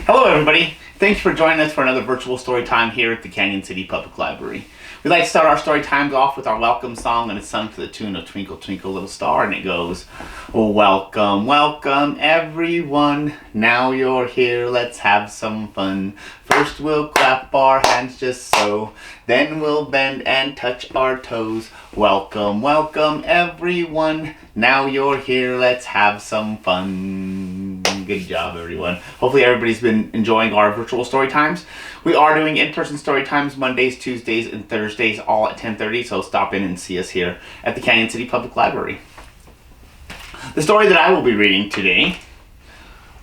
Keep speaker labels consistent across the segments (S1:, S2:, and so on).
S1: Hello everybody, thanks for joining us for another virtual story time here at the Canyon City Public Library. We like to start our story times off with our welcome song, and it's sung to the tune of Twinkle Twinkle Little Star, and it goes, "Oh, welcome, welcome everyone, now you're here, let's have some fun. First we'll clap our hands just so, then we'll bend and touch our toes. Welcome, welcome everyone, now you're here, let's have some fun." Good job, everyone. Hopefully everybody's been enjoying our virtual story times. We are doing in-person story times Mondays, Tuesdays, and Thursdays, all at 10:30, so stop in and see us here at the Canyon City Public Library. The story that I will be reading today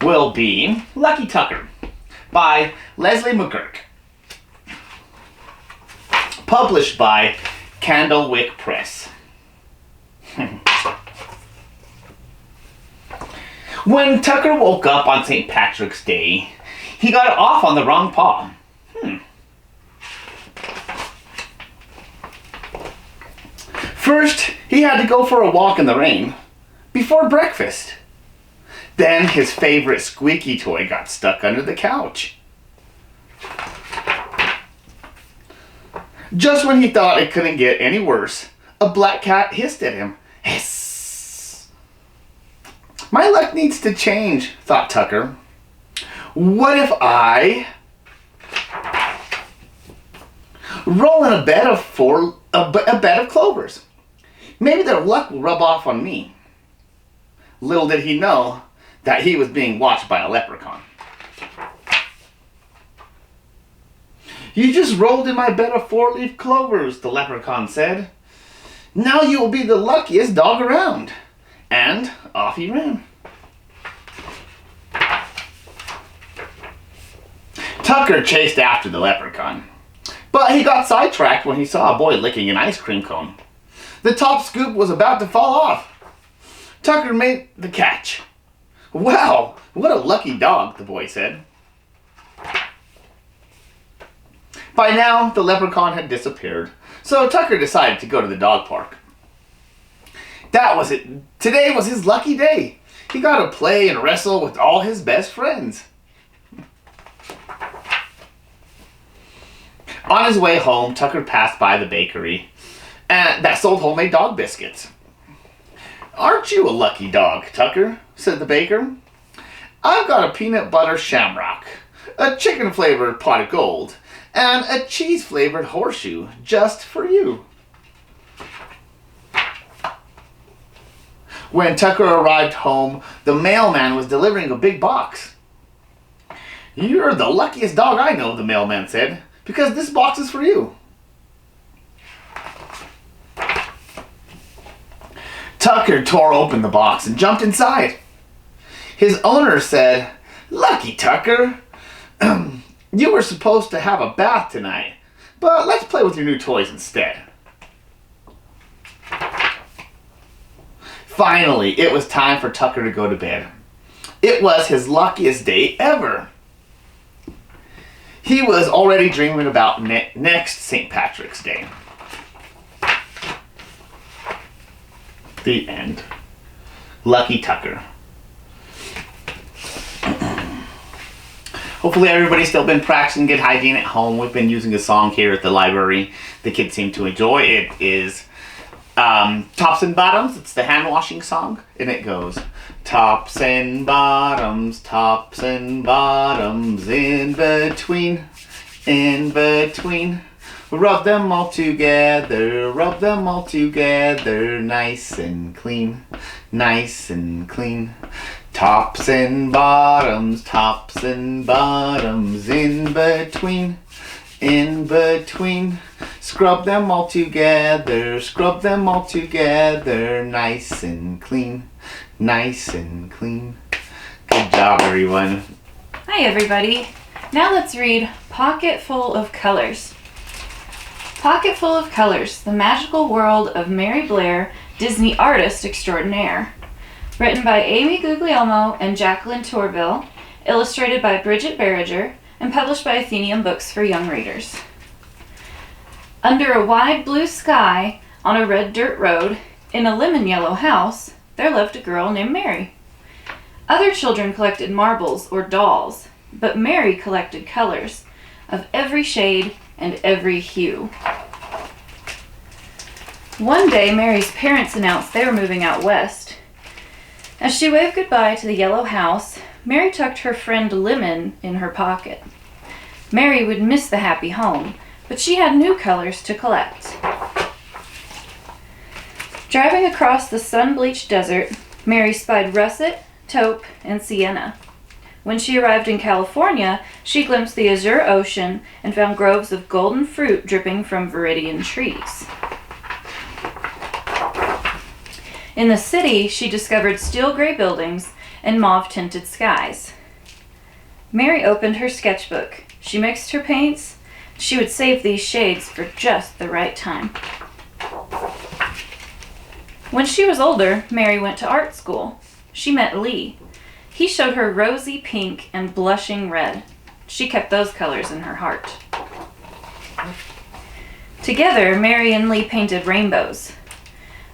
S1: will be Lucky Tucker by Leslie McGurk, published by Candlewick Press. When Tucker woke up on St. Patrick's Day, he got off on the wrong paw. First, he had to go for a walk in the rain before breakfast. Then his favorite squeaky toy got stuck under the couch. Just when he thought it couldn't get any worse, a black cat hissed at him. Hiss! My luck needs to change, thought Tucker. What if I roll in a bed of clovers? Maybe their luck will rub off on me. Little did he know that he was being watched by a leprechaun. You just rolled in my bed of four-leaf clovers, the leprechaun said. Now you will be the luckiest dog around. And off he ran. Tucker chased after the leprechaun, but he got sidetracked when he saw a boy licking an ice cream cone. The top scoop was about to fall off. Tucker made the catch. Wow, what a lucky dog, the boy said. By now, the leprechaun had disappeared, so Tucker decided to go to the dog park. That was it. Today was his lucky day. He got to play and wrestle with all his best friends. On his way home, Tucker passed by the bakery that sold homemade dog biscuits. Aren't you a lucky dog, Tucker? Said the baker. I've got a peanut butter shamrock, a chicken-flavored pot of gold, and a cheese-flavored horseshoe just for you. When Tucker arrived home, the mailman was delivering a big box. You're the luckiest dog I know, the mailman said, because this box is for you. Tucker tore open the box and jumped inside. His owner said, Lucky Tucker, you were supposed to have a bath tonight, but let's play with your new toys instead. Finally, it was time for Tucker to go to bed. It was his luckiest day ever. He was already dreaming about next St. Patrick's Day. The end. Lucky Tucker. Hopefully everybody's still been practicing good hygiene at home. We've been using a song here at the library the kids seem to enjoy. It is Tops and Bottoms. It's the hand washing song, and it goes, tops and bottoms, in between, rub them all together, nice and clean, tops and bottoms, in between, scrub them all together, nice and clean. Good job, everyone.
S2: Hi, everybody. Now let's read Pocket Full of Colors. Pocket Full of Colors, The Magical World of Mary Blair, Disney Artist Extraordinaire. Written by Amy Guglielmo and Jacqueline Tourville, illustrated by Bridget Berriger, and published by Athenaeum Books for young readers. Under a wide blue sky, on a red dirt road, in a lemon yellow house, there lived a girl named Mary. Other children collected marbles or dolls. but Mary collected colors of every shade and every hue. One day, Mary's parents announced they were moving out west. As she waved goodbye to the yellow house, Mary tucked her friend Lemon in her pocket. Mary would miss the happy home, but she had new colors to collect. Driving across the sun-bleached desert, Mary spied russet, taupe, and sienna. When she arrived in California, she glimpsed the azure ocean and found groves of golden fruit dripping from viridian trees. In the city, she discovered steel gray buildings and mauve-tinted skies. Mary opened her sketchbook. She mixed her paints. She would save these shades for just the right time. When she was older, Mary went to art school. She met Lee. He showed her rosy pink and blushing red. She kept those colors in her heart. Together, Mary and Lee painted rainbows.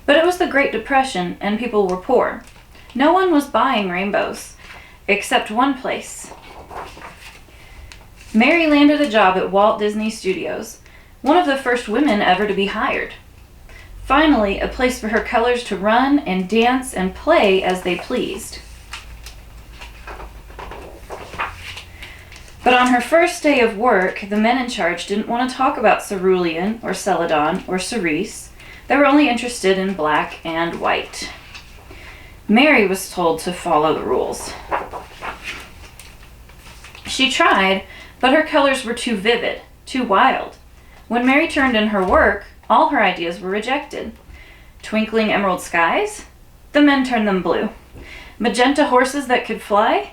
S2: But it was the Great Depression and people were poor. No one was buying rainbows, except one place. Mary landed a job at Walt Disney Studios, one of the first women ever to be hired. Finally, a place for her colors to run and dance and play as they pleased. But on her first day of work, the men in charge didn't want to talk about cerulean or celadon or cerise. They were only interested in black and white. Mary was told to follow the rules. She tried, but her colors were too vivid, too wild. When Mary turned in her work, all her ideas were rejected. Twinkling emerald skies? The men turned them blue. Magenta horses that could fly?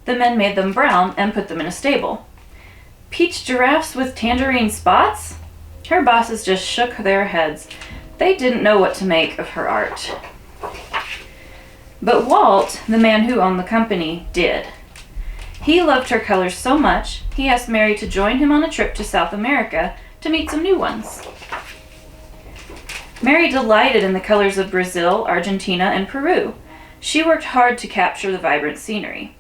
S2: The men made them brown and put them in a stable. Peach giraffes with tangerine spots? Her bosses just shook their heads. They didn't know what to make of her art. But Walt, the man who owned the company, did. He loved her colors so much, he asked Mary to join him on a trip to South America to meet some new ones. Mary delighted in the colors of Brazil, Argentina, and Peru. She worked hard to capture the vibrant scenery.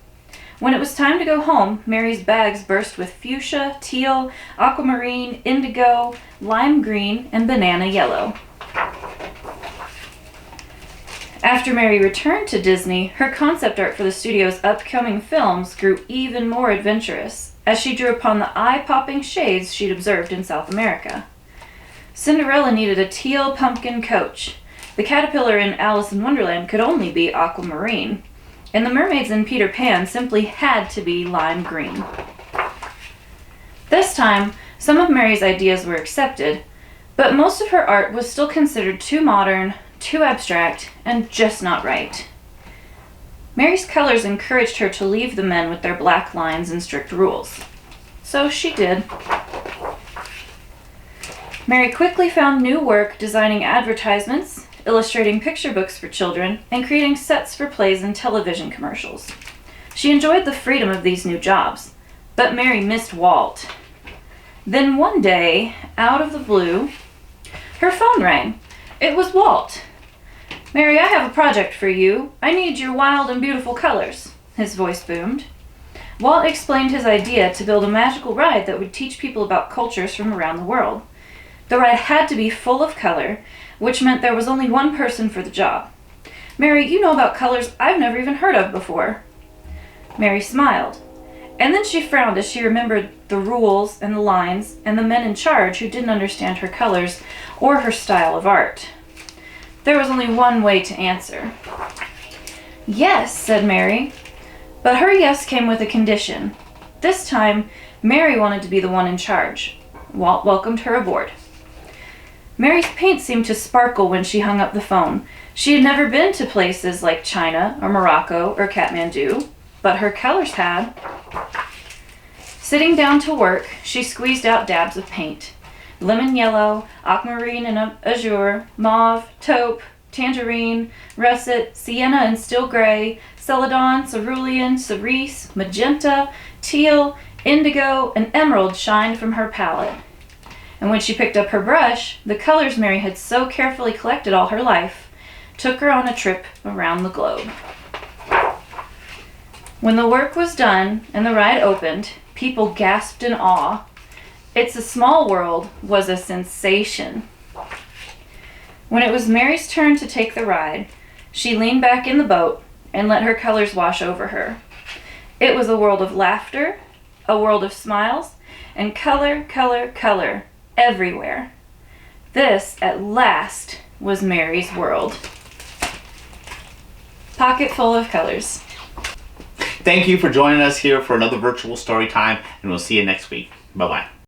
S2: When it was time to go home, Mary's bags burst with fuchsia, teal, aquamarine, indigo, lime green, and banana yellow. After Mary returned to Disney, her concept art for the studio's upcoming films grew even more adventurous as she drew upon the eye-popping shades she'd observed in South America. Cinderella needed a teal pumpkin coach. The caterpillar in Alice in Wonderland could only be aquamarine, and the mermaids in Peter Pan simply had to be lime green. This time, some of Mary's ideas were accepted, but most of her art was still considered too modern, too abstract, and just not right. Mary's colors encouraged her to leave the men with their black lines and strict rules. So she did. Mary quickly found new work designing advertisements, illustrating picture books for children, and creating sets for plays and television commercials. She enjoyed the freedom of these new jobs, but Mary missed Walt. Then one day, out of the blue, her phone rang. It was Walt. "Mary, I have a project for you. I need your wild and beautiful colors," his voice boomed. Walt explained his idea to build a magical ride that would teach people about cultures from around the world. The ride had to be full of color, which meant there was only one person for the job. "Mary, you know about colors I've never even heard of before." Mary smiled, and then she frowned as she remembered the rules and the lines and the men in charge who didn't understand her colors or her style of art. There was only one way to answer. "Yes," said Mary, but her yes came with a condition. This time, Mary wanted to be the one in charge. Walt welcomed her aboard. Mary's paint seemed to sparkle when she hung up the phone. She had never been to places like China or Morocco or Kathmandu, but her colors had. Sitting down to work, she squeezed out dabs of paint. Lemon yellow, aquamarine and azure, mauve, taupe, tangerine, russet, sienna and steel gray, celadon, cerulean, cerise, magenta, teal, indigo, and emerald shined from her palette. And when she picked up her brush, the colors Mary had so carefully collected all her life took her on a trip around the globe. When the work was done and the ride opened, people gasped in awe. It's a Small World was a sensation. When it was Mary's turn to take the ride, she leaned back in the boat and let her colors wash over her. It was a world of laughter, a world of smiles, and color, color, color everywhere. This, at last, was Mary's world. Pocket full of colors.
S1: Thank you for joining us here for another virtual story time, and we'll see you next week. Bye-bye.